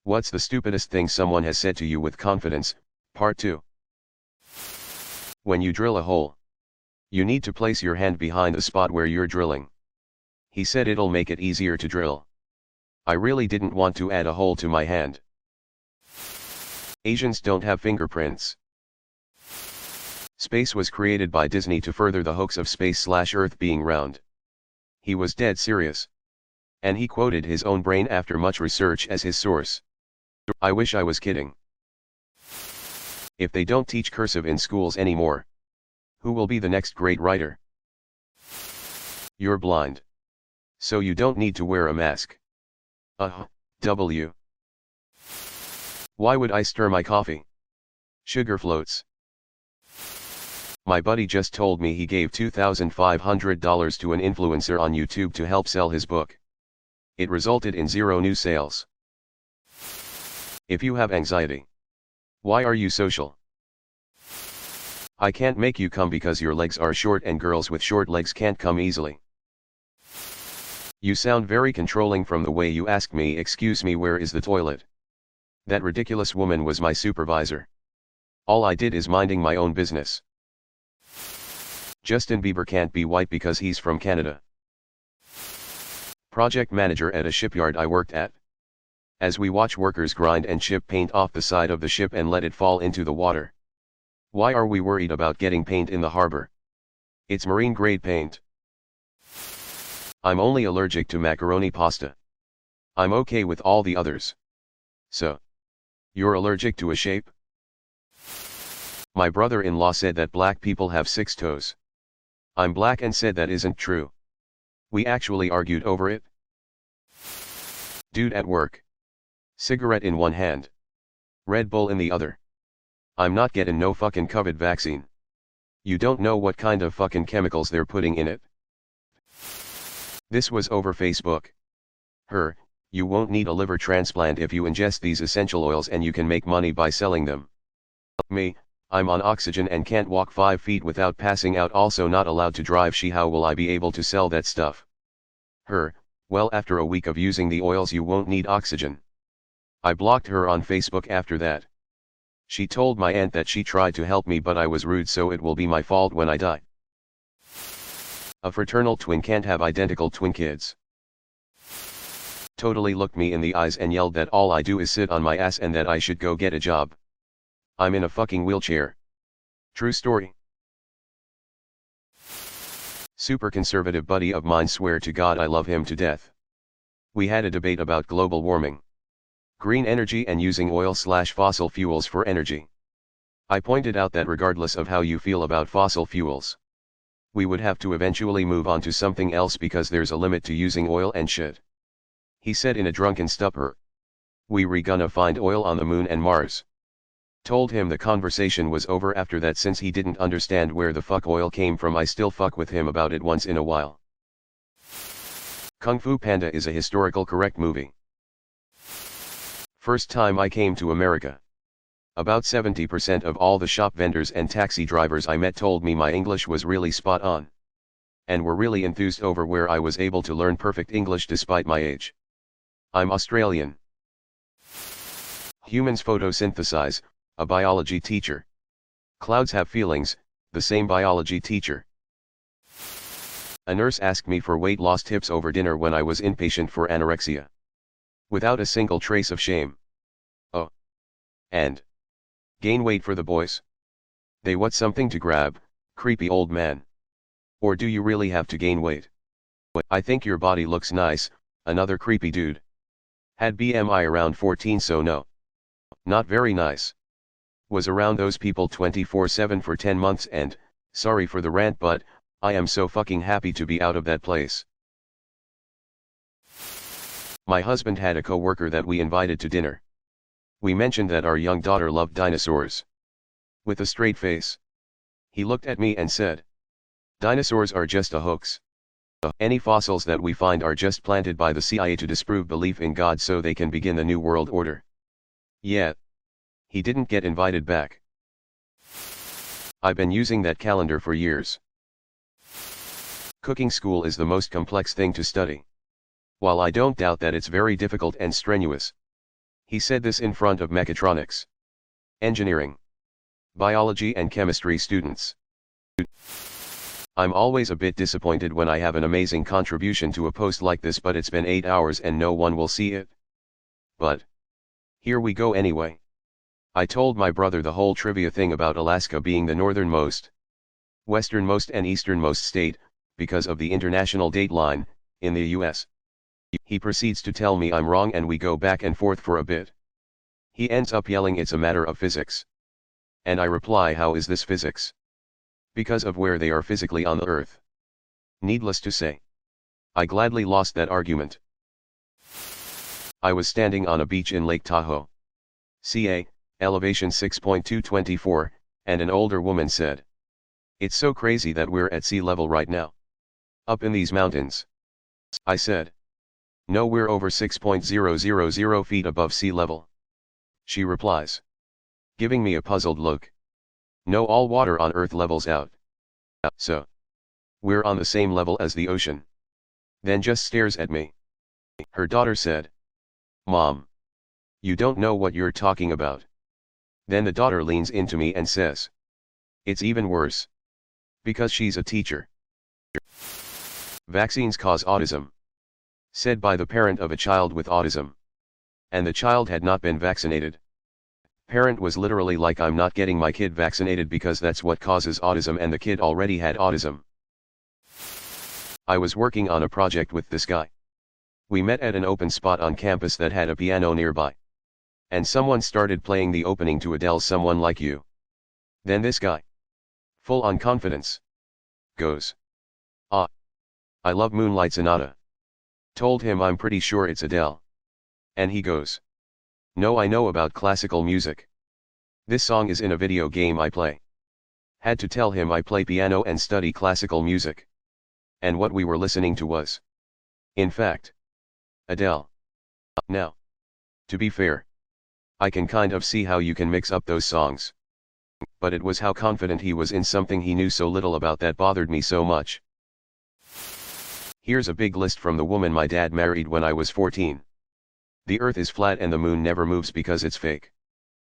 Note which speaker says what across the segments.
Speaker 1: What's the stupidest thing someone has said to you with confidence? Part 2. When you drill a hole, you need to place your hand behind the spot where you're drilling. He said it'll make it easier to drill. I really didn't want to add a hole to my hand. Asians don't have fingerprints. Space was created by Disney to further the hoax of space/Earth being round. He was dead serious. And he quoted his own brain after much research as his source. I wish I was kidding. If they don't teach cursive in schools anymore, who will be the next great writer? You're blind. So you don't need to wear a mask. W. Why would I stir my coffee? Sugar floats. My buddy just told me he gave $2,500 to an influencer on YouTube to help sell his book. It resulted in 0 new sales. If you have anxiety, why are you social? I can't make you come because your legs are short and girls with short legs can't come easily. You sound very controlling from the way you ask me, excuse me, where is the toilet? That ridiculous woman was my supervisor. All I did is minding my own business. Justin Bieber can't be white because he's from Canada. Project manager at a shipyard I worked at. As we watch workers grind and chip paint off the side of the ship and let it fall into the water. Why are we worried about getting paint in the harbor? It's marine grade paint. I'm only allergic to macaroni pasta. I'm okay with all the others. So, you're allergic to a shape? My brother-in-law said that black people have 6 toes. I'm black and said that isn't true. We actually argued over it. Dude at work. Cigarette in one hand. Red Bull in the other. I'm not getting no fucking COVID vaccine. You don't know what kind of fucking chemicals they're putting in it. This was over Facebook. You won't need a liver transplant if you ingest these essential oils and you can make money by selling them. Me, I'm on oxygen and can't walk 5 feet without passing out, also not allowed to drive. How will I be able to sell that stuff? Well, after a week of using the oils you won't need oxygen. I blocked her on Facebook after that. She told my aunt that she tried to help me but I was rude, so it will be my fault when I die. A fraternal twin can't have identical twin kids. Totally looked me in the eyes and yelled that all I do is sit on my ass and that I should go get a job. I'm in a fucking wheelchair. True story. Super conservative buddy of mine, swear to God I love him to death. We had a debate about global warming, green energy and using oil/fossil fuels for energy. I pointed out that regardless of how you feel about fossil fuels, we would have to eventually move on to something else because there's a limit to using oil and shit. He said in a drunken stupor, "We gonna find oil on the moon and Mars." Told him the conversation was over after that since he didn't understand where the fuck oil came from. I still fuck with him about it once in a while. Kung Fu Panda is a historical correct movie. First time I came to America. About 70% of all the shop vendors and taxi drivers I met told me my English was really spot on. And were really enthused over where I was able to learn perfect English despite my age. I'm Australian. Humans photosynthesize, a biology teacher. Clouds have feelings, the same biology teacher. A nurse asked me for weight loss tips over dinner when I was inpatient for anorexia. Without a single trace of shame. Oh. And gain weight for the boys? They want something to grab, creepy old man. Or do you really have to gain weight? I think your body looks nice, another creepy dude. Had BMI around 14, so no. Not very nice. Was around those people 24/7 for 10 months and, sorry for the rant, but I am so fucking happy to be out of that place. My husband had a co-worker that we invited to dinner. We mentioned that our young daughter loved dinosaurs. With a straight face, he looked at me and said, "Dinosaurs are just a hoax. Any fossils that we find are just planted by the CIA to disprove belief in God so they can begin the New World Order." Yeah. He didn't get invited back. I've been using that calendar for years. Cooking school is the most complex thing to study. While I don't doubt that it's very difficult and strenuous, He said this in front of mechatronics, engineering, biology and chemistry students. I'm always a bit disappointed when I have an amazing contribution to a post like this, but it's been 8 hours and no one will see it. But here we go anyway. I told my brother the whole trivia thing about Alaska being the northernmost, westernmost and easternmost state, because of the international date line, in the US. He proceeds to tell me I'm wrong and we go back and forth for a bit. He ends up yelling it's a matter of physics. And I reply, how is this physics? Because of where they are physically on the Earth. Needless to say, I gladly lost that argument. I was standing on a beach in Lake Tahoe, CA, elevation 6.224, and an older woman said, "It's so crazy that we're at sea level right now. Up in these mountains." I said, "No, we're over 6.000 feet above sea level." She replies, giving me a puzzled look, "No, all water on Earth levels out. So, we're on the same level as the ocean." Then just stares at me. Her daughter said, "Mom, you don't know what you're talking about." Then the daughter leans into me and says, "It's even worse." Because she's a teacher. Vaccines cause autism. Said by the parent of a child with autism. And the child had not been vaccinated. Parent was literally like, "I'm not getting my kid vaccinated because that's what causes autism," and the kid already had autism. I was working on a project with this guy. We met at an open spot on campus that had a piano nearby. And someone started playing the opening to Adele's "Someone Like You." Then this guy, full on confidence, goes, "Ah, I love Moonlight Sonata." Told him I'm pretty sure it's Adele. And he goes, "No, I know about classical music. This song is in a video game I play." Had to tell him I play piano and study classical music. And what we were listening to was, in fact, Adele. Now, to be fair, I can kind of see how you can mix up those songs. But it was how confident he was in something he knew so little about that bothered me so much. Here's a big list from the woman my dad married when I was 14. The Earth is flat and the moon never moves because it's fake.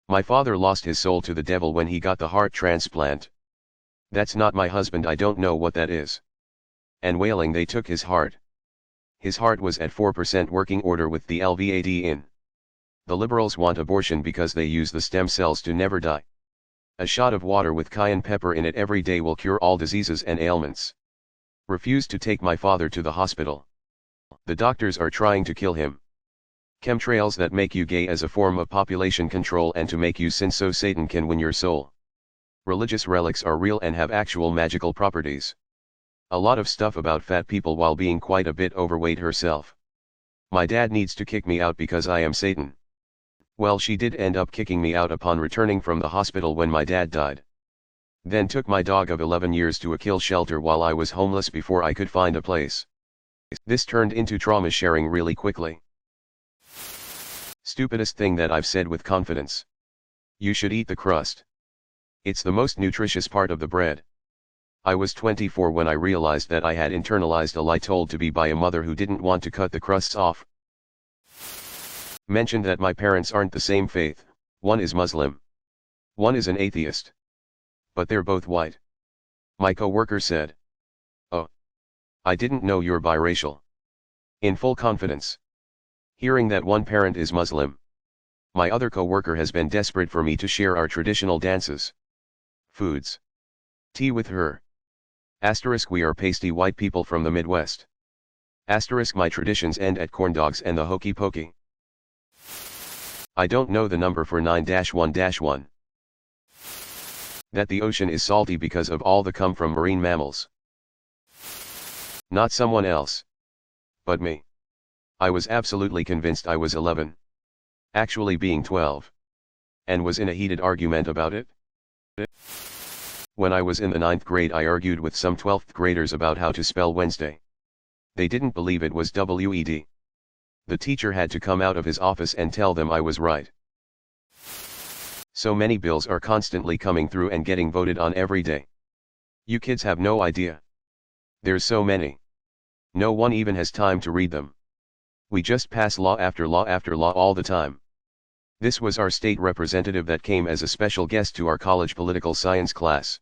Speaker 1: My father lost his soul to the devil when he got the heart transplant. That's not my husband, I don't know what that is. And wailing, they took his heart. His heart was at 4% working order with the LVAD in. The liberals want abortion because they use the stem cells to never die. A shot of water with cayenne pepper in it every day will cure all diseases and ailments. Refused to take my father to the hospital. The doctors are trying to kill him. Chemtrails that make you gay as a form of population control and to make you sin so Satan can win your soul. Religious relics are real and have actual magical properties. A lot of stuff about fat people while being quite a bit overweight herself. My dad needs to kick me out because I am Satan. Well, she did end up kicking me out upon returning from the hospital when my dad died. Then took my dog of 11 years to a kill shelter while I was homeless before I could find a place. This turned into trauma sharing really quickly. Stupidest thing that I've said with confidence. You should eat the crust. It's the most nutritious part of the bread. I was 24 when I realized that I had internalized a lie told to me by a mother who didn't want to cut the crusts off. Mentioned that my parents aren't the same faith, one is Muslim. One is an atheist. But they're both white. My coworker said, "Oh, I didn't know you're biracial." In full confidence. Hearing that one parent is Muslim. My other coworker has been desperate for me to share our traditional dances, foods, tea with her. Asterisk, we are pasty white people from the Midwest. Asterisk, my traditions end at corn dogs and the hokey pokey. I don't know the number for 9-1-1. That the ocean is salty because of all the cum from marine mammals. Not someone else, but me. I was absolutely convinced I was 11. Actually being 12. And was in a heated argument about it. When I was in the 9th grade, I argued with some 12th graders about how to spell Wednesday. They didn't believe it was WED. The teacher had to come out of his office and tell them I was right. So many bills are constantly coming through and getting voted on every day. You kids have no idea. There's so many. No one even has time to read them. We just pass law after law after law all the time. This was our state representative that came as a special guest to our college political science class.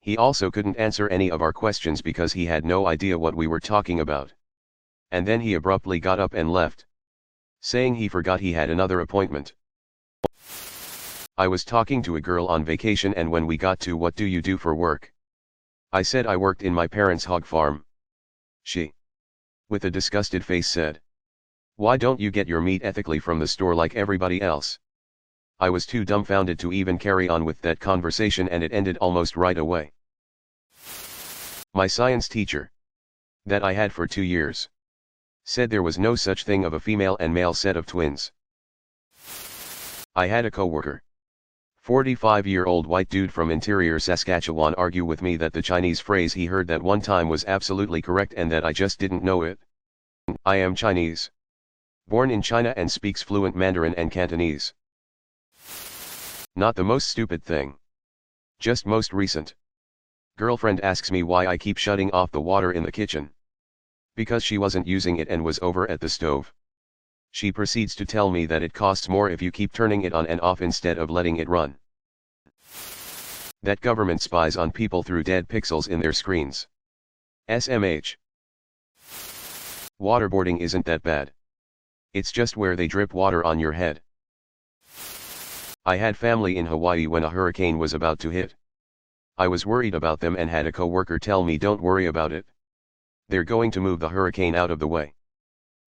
Speaker 1: He also couldn't answer any of our questions because he had no idea what we were talking about. And then he abruptly got up and left, saying he forgot he had another appointment. I was talking to a girl on vacation, and when we got to "what do you do for work?" I said I worked in my parents' hog farm. She, with a disgusted face, said, "Why don't you get your meat ethically from the store like everybody else?" I was too dumbfounded to even carry on with that conversation, and it ended almost right away. My science teacher, that I had for 2 years, said there was no such thing of a female and male set of twins. I had a coworker, 45-year-old white dude from interior Saskatchewan, argue with me that the Chinese phrase he heard that one time was absolutely correct and that I just didn't know it. I am Chinese, born in China, and speaks fluent Mandarin and Cantonese. Not the most stupid thing. Just most recent. Girlfriend asks me why I keep shutting off the water in the kitchen. Because she wasn't using it and was over at the stove. She proceeds to tell me that it costs more if you keep turning it on and off instead of letting it run. That government spies on people through dead pixels in their screens. SMH. Waterboarding isn't that bad. It's just where they drip water on your head. I had family in Hawaii when a hurricane was about to hit. I was worried about them and had a coworker tell me, "Don't worry about it. They're going to move the hurricane out of the way.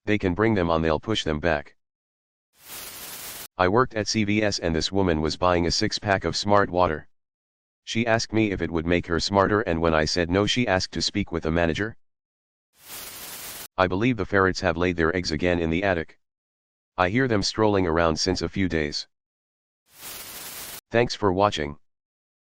Speaker 1: They can bring them on, they'll push them back." I worked at CVS and this woman was buying a 6-pack of Smart Water. She asked me if it would make her smarter, and when I said no, she asked to speak with a manager. I believe the ferrets have laid their eggs again in the attic. I hear them strolling around since a few days. Thanks for watching.